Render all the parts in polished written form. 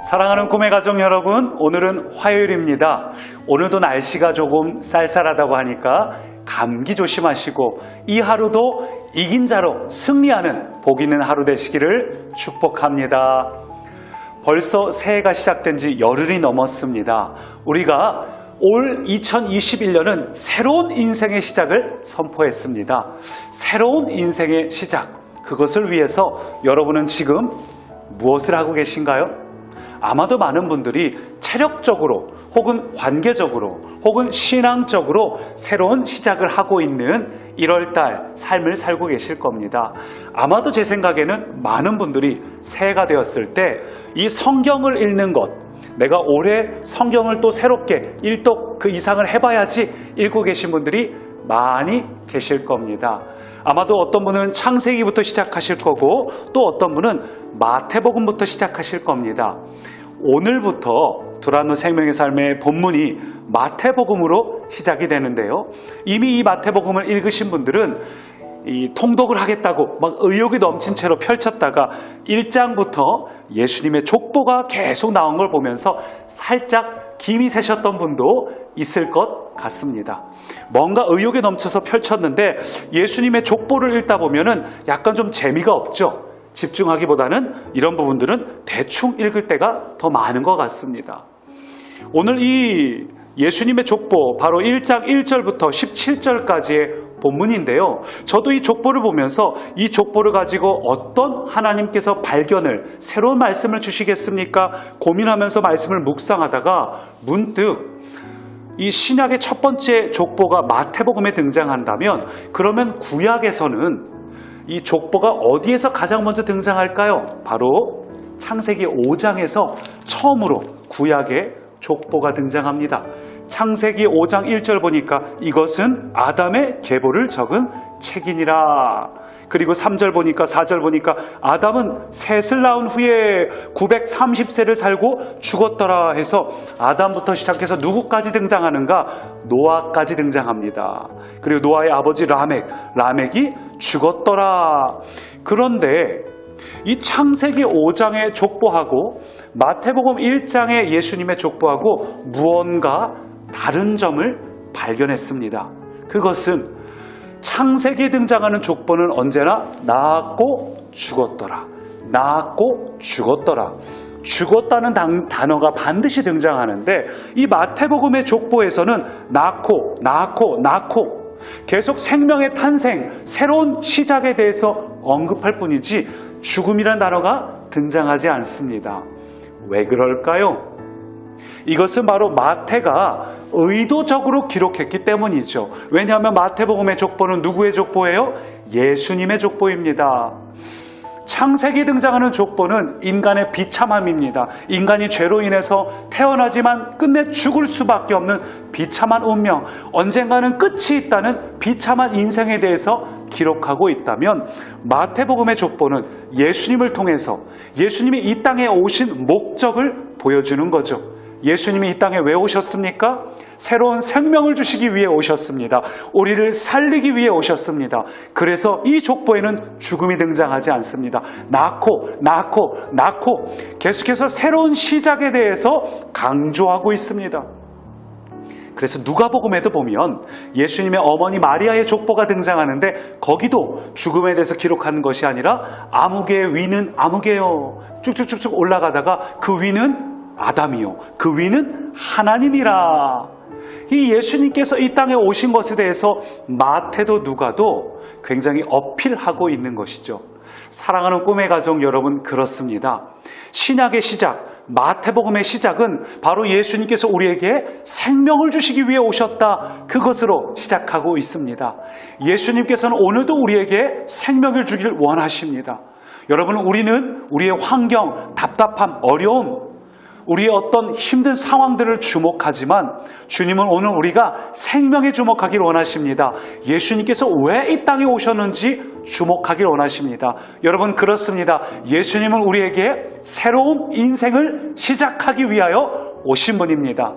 사랑하는 꿈의 가족 여러분, 오늘은 화요일입니다. 오늘도 날씨가 조금 쌀쌀하다고 하니까 감기 조심하시고 이 하루도 이긴 자로 승리하는 복 있는 하루 되시기를 축복합니다. 벌써 새해가 시작된 지 열흘이 넘었습니다. 우리가 올 2021년은 새로운 인생의 시작을 선포했습니다. 새로운 인생의 시작, 그것을 위해서 여러분은 지금 무엇을 하고 계신가요? 아마도 많은 분들이 체력적으로 혹은 관계적으로 혹은 신앙적으로 새로운 시작을 하고 있는 1월달 삶을 살고 계실 겁니다. 아마도 제 생각에는 많은 분들이 새해가 되었을 때 이 성경을 읽는 것, 내가 올해 성경을 또 새롭게 1독 그 이상을 해봐야지 읽고 계신 분들이 많이 계실 겁니다. 아마도 어떤 분은 창세기부터 시작하실 거고 또 어떤 분은 마태복음부터 시작하실 겁니다. 오늘부터 두란노 생명의 삶의 본문이 마태복음으로 시작이 되는데요. 이미 이 마태복음을 읽으신 분들은 이 통독을 하겠다고 막 의욕이 넘친 채로 펼쳤다가 1장부터 예수님의 족보가 계속 나온 걸 보면서 살짝 김이 새셨던 분도 있을 것 같습니다. 뭔가 의욕에 넘쳐서 펼쳤는데 예수님의 족보를 읽다 보면은 약간 좀 재미가 없죠. 집중하기보다는 이런 부분들은 대충 읽을 때가 더 많은 것 같습니다. 오늘 이 예수님의 족보, 바로 1장 1절부터 17절까지의 본문인데요. 저도 이 족보를 보면서 이 족보를 가지고 어떤 하나님께서 발견을, 새로운 말씀을 주시겠습니까? 고민하면서 말씀을 묵상하다가 문득 이 신약의 첫 번째 족보가 마태복음에 등장한다면 그러면 구약에서는 이 족보가 어디에서 가장 먼저 등장할까요? 바로 창세기 5장에서 처음으로 구약의 족보가 등장합니다. 창세기 5장 1절 보니까 이것은 아담의 계보를 적은 책이니라. 그리고 3절 보니까 4절 보니까 아담은 셋을 낳은 후에 930세를 살고 죽었더라 해서 아담부터 시작해서 누구까지 등장하는가? 노아까지 등장합니다. 그리고 노아의 아버지 라멕이 죽었더라. 그런데 이 창세기 5장의 족보하고 마태복음 1장의 예수님의 족보하고 무언가 다른 점을 발견했습니다. 그것은 창세기에 등장하는 족보는 언제나 낳았고 죽었더라. 낳았고 죽었더라. 죽었다는 단어가 반드시 등장하는데 이 마태복음의 족보에서는 낳고 계속 생명의 탄생, 새로운 시작에 대해서 언급할 뿐이지 죽음이라는 단어가 등장하지 않습니다. 왜 그럴까요? 이것은 바로 마태가 의도적으로 기록했기 때문이죠. 왜냐하면 마태복음의 족보는 누구의 족보예요? 예수님의 족보입니다. 창세기에 등장하는 족보는 인간의 비참함입니다. 인간이 죄로 인해서 태어나지만 끝내 죽을 수밖에 없는 비참한 운명, 언젠가는 끝이 있다는 비참한 인생에 대해서 기록하고 있다면 마태복음의 족보는 예수님을 통해서 예수님이 이 땅에 오신 목적을 보여주는 거죠. 예수님이 이 땅에 왜 오셨습니까? 새로운 생명을 주시기 위해 오셨습니다. 우리를 살리기 위해 오셨습니다. 그래서 이 족보에는 죽음이 등장하지 않습니다. 낳고 계속해서 새로운 시작에 대해서 강조하고 있습니다. 그래서 누가복음에도 보면 예수님의 어머니 마리아의 족보가 등장하는데 거기도 죽음에 대해서 기록하는 것이 아니라 아무개의 위는 아무개요. 쭉쭉쭉쭉 올라가다가 그 위는 아담이요, 그 위는 하나님이라. 이 예수님께서 이 땅에 오신 것에 대해서 마태도 누가도 굉장히 어필하고 있는 것이죠. 사랑하는 꿈의 가족 여러분, 그렇습니다. 신약의 시작, 마태복음의 시작은 바로 예수님께서 우리에게 생명을 주시기 위해 오셨다, 그것으로 시작하고 있습니다. 예수님께서는 오늘도 우리에게 생명을 주기를 원하십니다. 여러분, 우리는 우리의 환경, 답답함, 어려움, 우리의 어떤 힘든 상황들을 주목하지만 주님은 오늘 우리가 생명에 주목하기를 원하십니다. 예수님께서 왜 이 땅에 오셨는지 주목하기를 원하십니다. 여러분, 그렇습니다. 예수님은 우리에게 새로운 인생을 시작하기 위하여 오신 분입니다.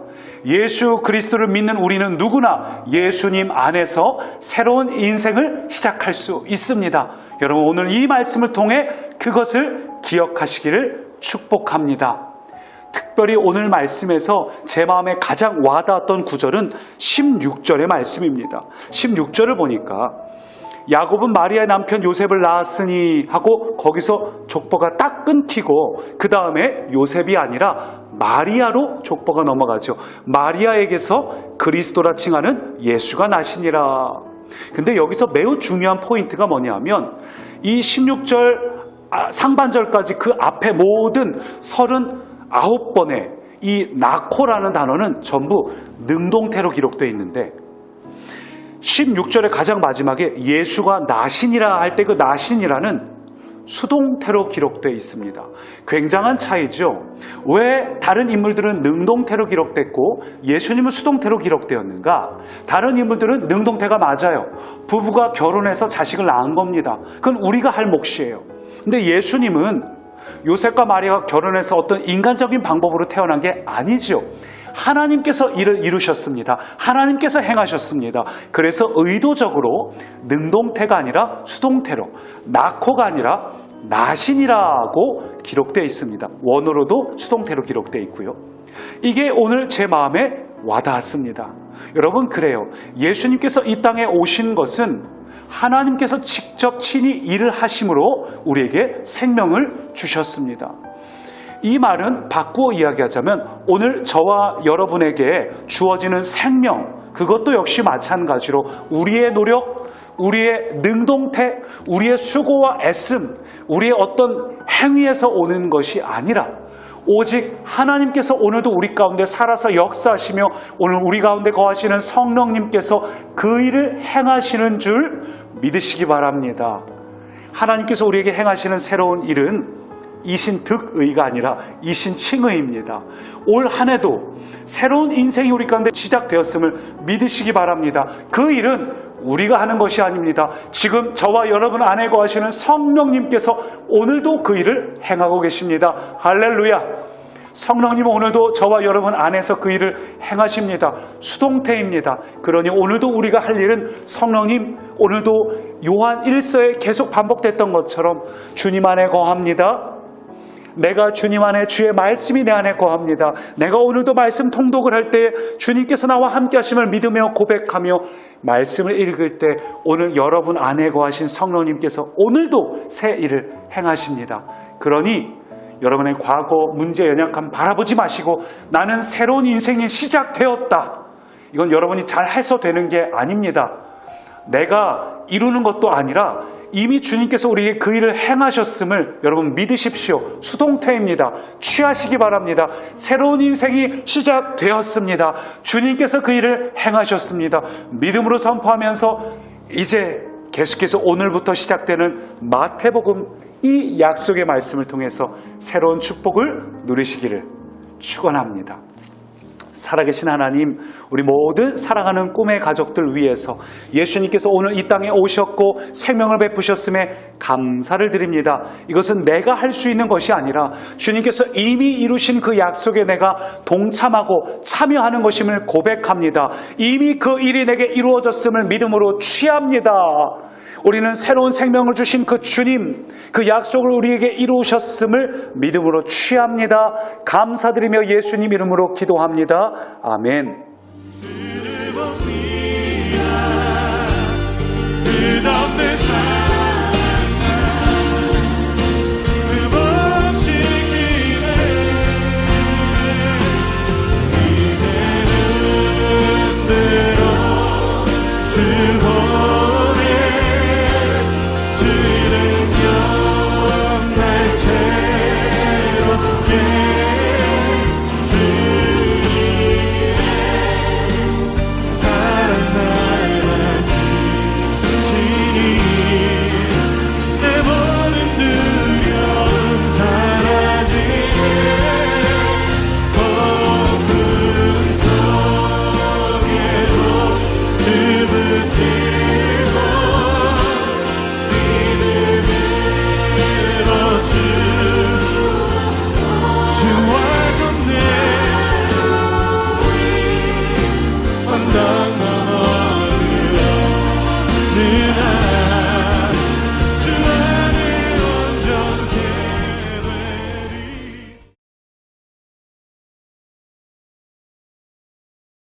예수 그리스도를 믿는 우리는 누구나 예수님 안에서 새로운 인생을 시작할 수 있습니다. 여러분, 오늘 이 말씀을 통해 그것을 기억하시기를 축복합니다. 특별히 오늘 말씀에서 제 마음에 가장 와닿았던 구절은 16절의 말씀입니다. 16절을 보니까 야곱은 마리아의 남편 요셉을 낳았으니 하고 거기서 족보가 딱 끊기고 그 다음에 요셉이 아니라 마리아로 족보가 넘어가죠. 마리아에게서 그리스도라 칭하는 예수가 나시니라. 근데 여기서 매우 중요한 포인트가 뭐냐면 이 16절 상반절까지 그 앞에 모든 39번의 이 나코라는 단어는 전부 능동태로 기록되어 있는데 16절의 가장 마지막에 예수가 나시니라 할 때 그 나시니라는 수동태로 기록되어 있습니다. 굉장한 차이죠. 왜 다른 인물들은 능동태로 기록됐고 예수님은 수동태로 기록되었는가? 다른 인물들은 능동태가 맞아요. 부부가 결혼해서 자식을 낳은 겁니다. 그건 우리가 할 몫이에요. 근데 예수님은 요셉과 마리아가 결혼해서 어떤 인간적인 방법으로 태어난 게 아니죠. 하나님께서 이를 이루셨습니다. 하나님께서 행하셨습니다. 그래서 의도적으로 능동태가 아니라 수동태로, 나코가 아니라 나신이라고 기록되어 있습니다. 원어로도 수동태로 기록되어 있고요. 이게 오늘 제 마음에 와닿았습니다. 여러분, 그래요. 예수님께서 이 땅에 오신 것은 하나님께서 직접 친히 일을 하심으로 우리에게 생명을 주셨습니다. 이 말은 바꾸어 이야기하자면 오늘 저와 여러분에게 주어지는 생명, 그것도 역시 마찬가지로 우리의 노력, 우리의 능동태, 우리의 수고와 애씀, 우리의 어떤 행위에서 오는 것이 아니라 오직 하나님께서 오늘도 우리 가운데 살아서 역사하시며 오늘 우리 가운데 거하시는 성령님께서 그 일을 행하시는 줄 믿으시기 바랍니다. 하나님께서 우리에게 행하시는 새로운 일은 이신득의가 아니라 이신칭의입니다. 올 한 해도 새로운 인생이 우리 가운데 시작되었음을 믿으시기 바랍니다. 그 일은 우리가 하는 것이 아닙니다. 지금 저와 여러분 안에 거하시는 성령님께서 오늘도 그 일을 행하고 계십니다. 할렐루야! 성령님은 오늘도 저와 여러분 안에서 그 일을 행하십니다. 수동태입니다. 그러니 오늘도 우리가 할 일은 성령님, 오늘도 요한 1서에 계속 반복됐던 것처럼 주님 안에 거합니다. 내가 주님 안에 주의 말씀이 내 안에 거합니다. 내가 오늘도 말씀 통독을 할 때 주님께서 나와 함께 하심을 믿으며 고백하며 말씀을 읽을 때 오늘 여러분 안에 거하신 성령님께서 오늘도 새 일을 행하십니다. 그러니 여러분의 과거 문제 연약함 바라보지 마시고 나는 새로운 인생이 시작되었다. 이건 여러분이 잘 해서 되는 게 아닙니다. 내가 이루는 것도 아니라 이미 주님께서 우리에게 그 일을 행하셨음을 여러분 믿으십시오. 수동태입니다. 취하시기 바랍니다. 새로운 인생이 시작되었습니다. 주님께서 그 일을 행하셨습니다. 믿음으로 선포하면서 이제 계속해서 오늘부터 시작되는 마태복음 이 약속의 말씀을 통해서 새로운 축복을 누리시기를 축원합니다. 살아계신 하나님, 우리 모든 사랑하는 꿈의 가족들 위해서 예수님께서 오늘 이 땅에 오셨고 생명을 베푸셨음에 감사를 드립니다. 이것은 내가 할 수 있는 것이 아니라 주님께서 이미 이루신 그 약속에 내가 동참하고 참여하는 것임을 고백합니다. 이미 그 일이 내게 이루어졌음을 믿음으로 취합니다. 우리는 새로운 생명을 주신 그 주님, 그 약속을 우리에게 이루셨음을 믿음으로 취합니다. 감사드리며 예수님 이름으로 기도합니다. 아멘. 주의